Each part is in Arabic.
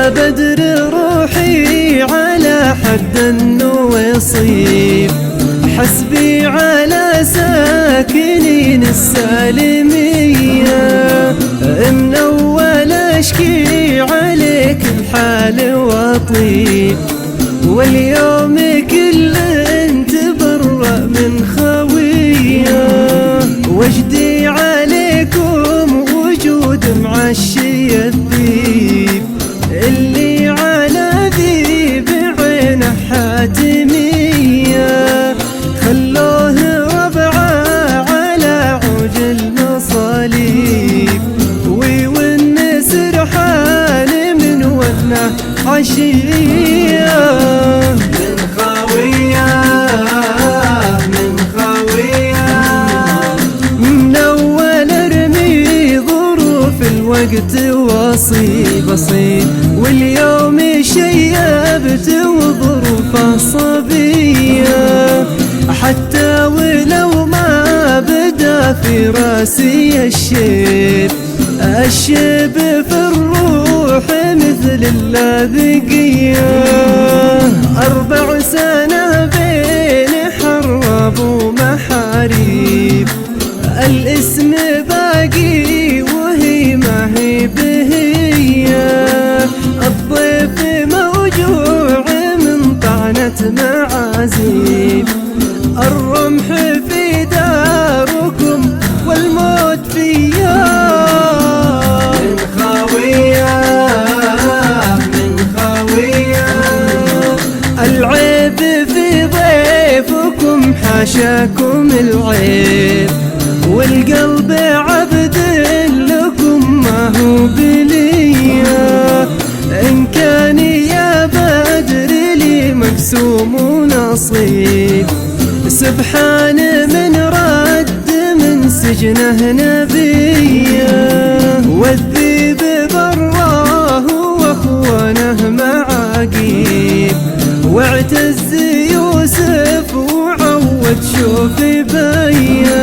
يا بدر روحي على حد النويصيب، حسبي على ساكنين السالمية، من أول أشكي عليك الحال وطيب، واليوم كل تبرأ من خوية، وجدي عليكم وجود معشي الذيب، اللي على ذيب عينه حاتمية، خلوه ربعه على عوج المصاليب، ويونس رحال من ودنه عشية. من خاوية من خاوية، من أول ارمي ظروف الوقت وصيب أصيب، واليوم شيبت وظروفه صبية، حتى ولو ما بدا في راسي الشيب، الشيب في الروح مثل اللاذقية، 4 سنة بين حرب ومحاريب، الاسم باقي وهي ما هي بهية، الضيف موجوع من طعنة معازيب، الرمح في داركم والموت فيا. من خاوية من خاوية، العيب في ضيفكم حاشاكم العيب، والقلب عبد لكم ما هو بليا، إن كان يا بدر لي مقسوم ونصيب، سبحان من رد من سجنه نبيه، والذيب براه واخوانه معاقيب، واعتز يوسف وعود شوف بيه،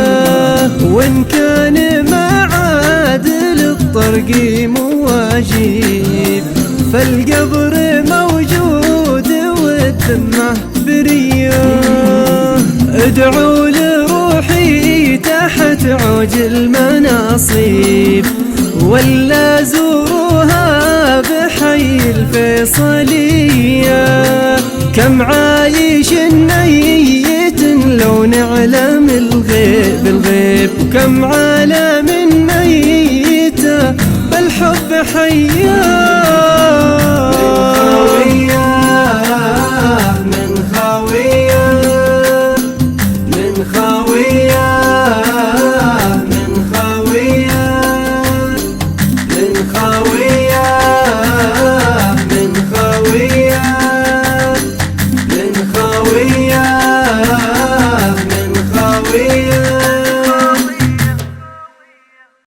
وان كان ما عاد للطرقيم واجيب، فالقبر موجود والذمه بريه، ادعوا لروحي تحت عوج المناصيب، ولا زوروها بحي الفيصلية، كم عايش ميت لو نعلم الغيب الغيب، وكم عالم